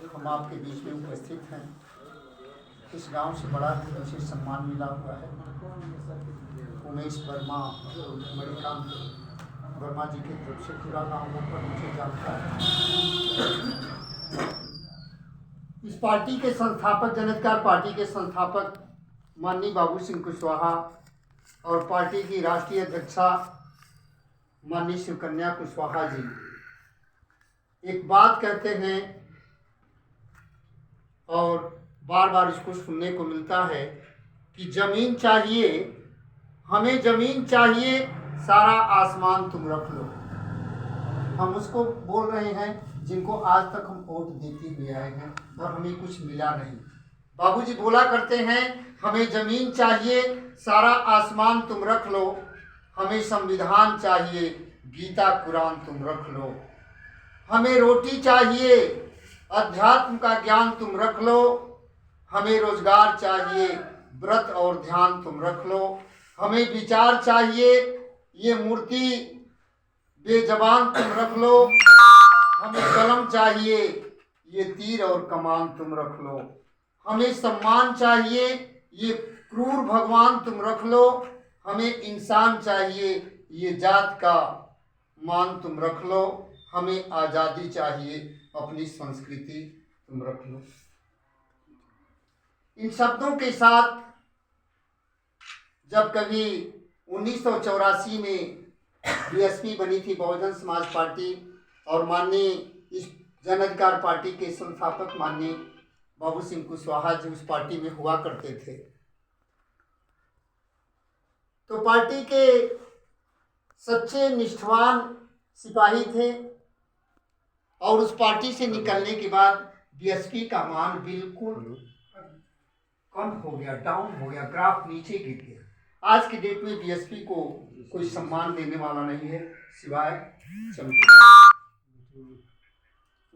हम आपके बीच में उपस्थित हैं। इस गांव से बड़ा मुझे सम्मान मिला हुआ है। उमेश वर्मा मणिकांत वर्मा जी की तरफ से पूरा गांव पर मुझे जानता है। इस पार्टी के संस्थापक, जन अधिकार पार्टी के संस्थापक माननीय बाबू सिंह कुशवाहा और पार्टी की राष्ट्रीय अध्यक्षा माननीय शिवकन्या कुशवाहा जी एक बात कहते हैं और बार बार इसको सुनने को मिलता है कि जमीन चाहिए, हमें जमीन चाहिए, सारा आसमान तुम रख लो। हम उसको बोल रहे हैं जिनको आज तक हम वोट देते हुए आए हैं और हमें कुछ मिला नहीं। बाबूजी बोला करते हैं हमें जमीन चाहिए, सारा आसमान तुम रख लो, हमें संविधान चाहिए, गीता कुरान तुम रख लो, हमें रोटी चाहिए, अध्यात्म का ज्ञान तुम रख लो, हमें रोजगार चाहिए, व्रत और ध्यान तुम रख लो, हमें विचार चाहिए, ये मूर्ति बेजबान तुम रख लो, हमें कलम चाहिए, ये तीर और कमान तुम रख लो, हमें सम्मान चाहिए, ये क्रूर भगवान तुम रख लो, हमें इंसान चाहिए, ये जात का मान तुम रख लो, हमें आज़ादी चाहिए, अपनी संस्कृति तुम रख लो। इन शब्दों के साथ जब कभी 1984 में बीएसपी बनी थी, बहुजन समाज पार्टी, और माननीय इस जन अधिकार पार्टी के संस्थापक माननीय बाबू सिंह कुशवाहा जी उस पार्टी में हुआ करते थे, तो पार्टी के सच्चे निष्ठावान सिपाही थे और उस पार्टी से निकलने के बाद बीएसपी का मान बिल्कुल कम हो गया, डाउन हो गया, ग्राफ नीचे गिर गया। आज की डेट में बीएसपी को कोई सम्मान देने वाला नहीं है सिवाय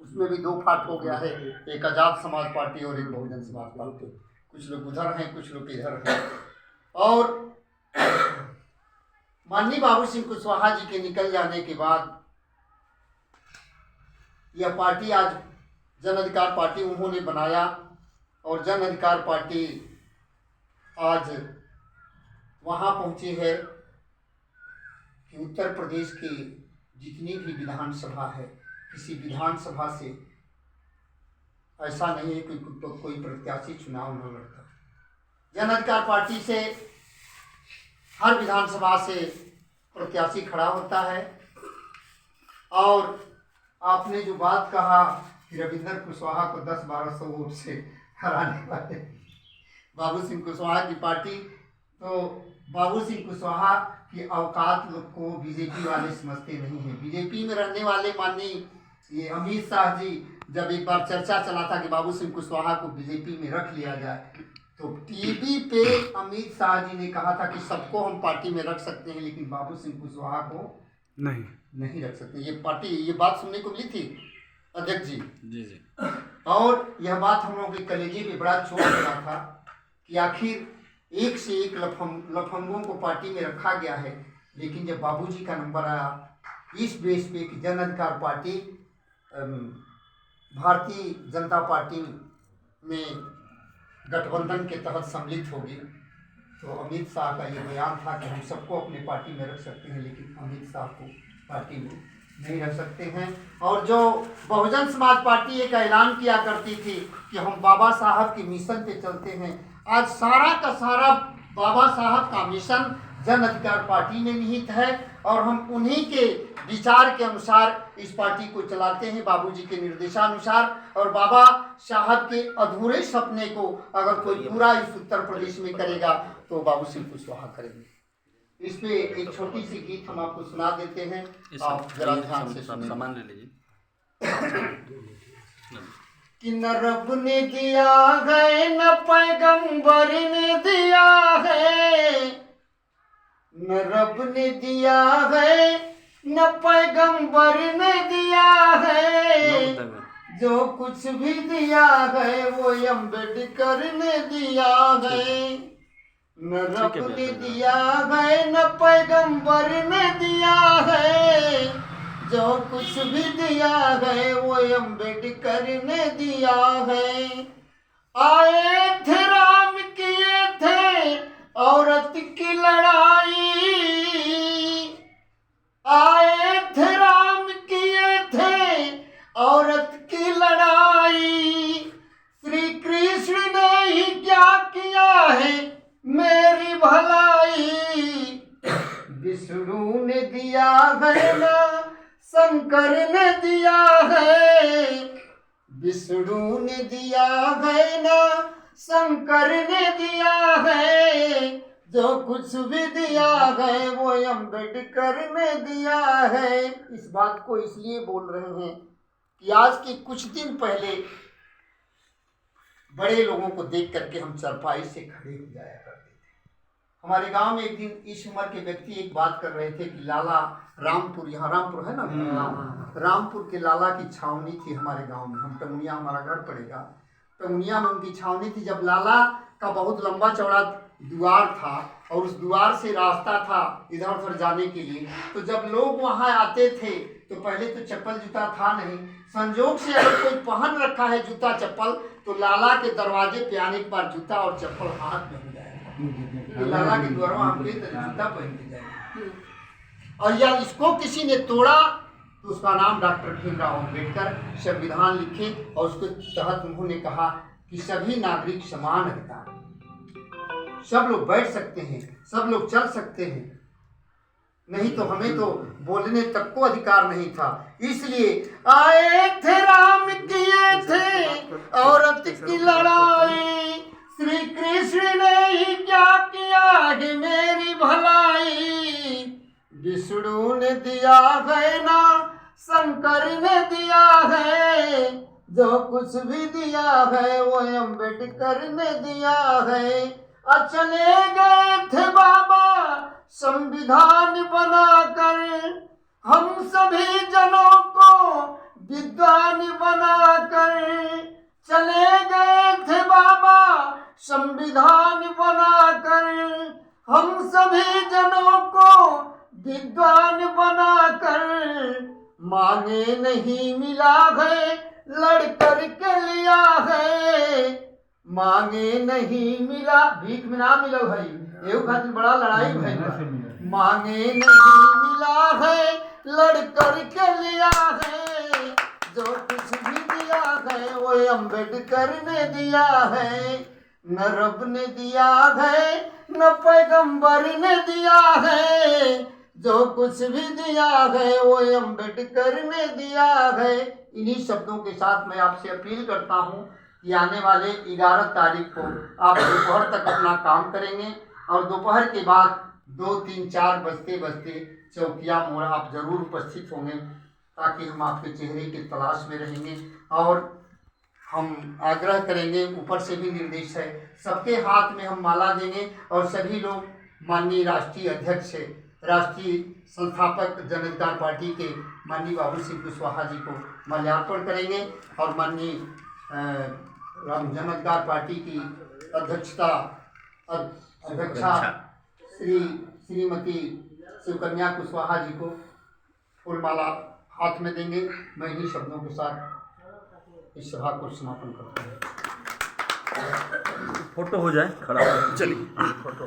उसमें भी दो फाट हो गया है, एक आजाद समाज पार्टी और एक बहुजन समाज पार्टी। कुछ लोग उधर हैं, कुछ लोग इधर हैं। और माननीय बाबू सिंह कुशवाहा जी के निकल जाने के बाद यह पार्टी आज जन अधिकार पार्टी उन्होंने बनाया और जन अधिकार पार्टी आज वहाँ पहुँची है कि उत्तर प्रदेश की जितनी भी विधानसभा है, किसी विधानसभा से ऐसा नहीं है कि कोई प्रत्याशी चुनाव न लड़ता। जन अधिकार पार्टी से हर विधानसभा से प्रत्याशी खड़ा होता है। और आपने जो बात कहा कि रविंद्र कुशवाहा को 10-1200 वोट से हराने वाले बाबू सिंह कुशवाहा की पार्टी, तो बाबू सिंह कुशवाहा की औकात लोग को बीजेपी वाले समझते नहीं हैं। बीजेपी में रहने वाले माननीय ये अमित शाह जी, जब एक बार चर्चा चला था कि बाबू सिंह कुशवाहा को बीजेपी में रख लिया जाए, तो टीवी पे अमित शाह जी ने कहा था कि सबको हम पार्टी में रख सकते हैं लेकिन बाबू सिंह कुशवाहा को नहीं रख सकते। ये बात सुनने को मिली थी अध्यक्ष जी। जी। और यह बात हम लोगों के कलेजे में बड़ा चोट लगा था कि आखिर एक से एक लफंगों को पार्टी में रखा गया है, लेकिन जब बाबूजी का नंबर आया इस बेस पे कि जन अधिकार पार्टी भारतीय जनता पार्टी में गठबंधन के तहत सम्मिलित होगी, तो अमित शाह का ये बयान था कि हम सबको अपनी पार्टी में रख सकते हैं लेकिन अमित शाह को पार्टी में नहीं रख सकते हैं। और जो बहुजन समाज पार्टी एक ऐलान किया करती थी कि हम बाबा साहब के मिशन पे चलते हैं, आज सारा का सारा बाबा साहब का मिशन जन अधिकार पार्टी में निहित है और हम उन्हीं के विचार के अनुसार इस पार्टी को चलाते हैं, बाबूजी के निर्देशानुसार। और बाबा साहब के अधूरे सपने को अगर कोई पूरा इस उत्तर प्रदेश में करेगा तो बाबू सिंह कुशवाहा करेंगे। इस पे एक छोटी सी गीत हम आपको सुना देते हैं, आप जरा ध्यान से सुनिए। सामान ले लीजिए। कि न रब ने दिया है न पैगंबर ने दिया है, न रब ने दिया है न पैगंबर ने दिया है, जो कुछ भी दिया है वो अम्बेडकर ने दिया है। न रब ने दिया है न पैगंबर ने दिया है, जो कुछ भी दिया है वो अम्बेडकर ने दिया है। आए थे राम किए थे औरत की लड़ाई, आए थे राम किए थे औरत की लड़ाई। श्री कृष्ण ने ही क्या किया है मेरी भलाई, विष्णु ने दिया है ना शंकर ने दिया है, विष्णु ने दिया है ना शंकर ने दिया है। जो कुछ भी दिया है वो अम्बेडकर ने दिया है। इस बात को इसलिए बोल रहे हैं कि आज के कुछ दिन पहले बड़े लोगों को देख करके हम चरपाई से खड़े हो जाया करते थे। हमारे गांव में एक दिन इस उम्र के व्यक्ति एक बात कर रहे थे कि लाला रामपुर, यहाँ रामपुर है ना, रामपुर के लाला की छावनी थी हमारे गांव में। हम टमुनिया, हमारा घर पड़ेगा, टमुनिया में उनकी छावनी थी। जब लाला का बहुत लंबा चौड़ा द्वार था और उस द्वार से रास्ता था इधर उधर जाने के लिए, तो जब लोग वहाँ आते थे तो पहले तो चप्पल जूता था नहीं, संजोग से अगर कोई पहन रखा है जूता चप्पल तो लाला के दरवाजे पे आने के बाद जूता और चप्पल हाथ में हो जाएगा। लाला के द्वारों हम जूता पहन के जाएंगे, और या इसको किसी ने तोड़ा तो उसका नाम डॉक्टर भीमराव अम्बेडकर संविधान लिखे और उसके तहत उन्होंने कहा कि सभी नागरिक समान अधिकार, सब लोग बैठ सकते हैं, सब लोग चल सकते हैं। नहीं तो हमें तो बोलने तक को अधिकार नहीं था। इसलिए आए थे राम किए थे औरत की लड़ाई, श्री कृष्ण ने ही क्या किया है मेरी भलाई, विष्णु ने दिया है ना शंकर ने दिया है। जो कुछ भी दिया है वो अम्बेडकर ने दिया है। चले गए थे बाबा संविधान बनाकर, हम सभी जनों को विद्वान बनाकर। चले गए थे बाबा संविधान बनाकर, हम सभी जनों को विद्वान बनाकर। मांगे नहीं मिला है लड़ कर के लिया है, मांगे नहीं मिला, भीख में ना मिला भाई, एवं खातिर बड़ा लड़ाई भाई। मांगे नहीं मिला है लड़ कर के लिया है। जो कुछ भी दिया है वो अम्बेडकर ने दिया है। न रब ने दिया है न पैगंबर ने दिया है। जो कुछ भी दिया है वो अम्बेडकर ने दिया है। इन्हीं शब्दों के साथ मैं आपसे अपील करता हूँ कि आने वाले 11 तारीख को आप दोपहर तक अपना काम करेंगे और दोपहर के बाद 2, 3, 4 बजते बजते चौकिया मोड़ आप जरूर उपस्थित होंगे, ताकि हम आपके चेहरे की तलाश में रहेंगे। और हम आग्रह करेंगे, ऊपर से भी निर्देश है, सबके हाथ में हम माला देंगे और सभी लोग माननीय राष्ट्रीय अध्यक्ष, राष्ट्रीय संस्थापक जन अधिकार पार्टी के माननीय बाबू सिंह कुशवाहा जी को माल्यार्पण करेंगे और माननीय जन अधिकार पार्टी की अध्यक्षा श्रीमती शिवकन्या कुशवाहा जी को फूलमाला हाथ में देंगे। मैं इन्हीं शब्दों के साथ इस सभा को समापन करता हूँ। फोटो हो जाए खड़ा, चलिए फोटो।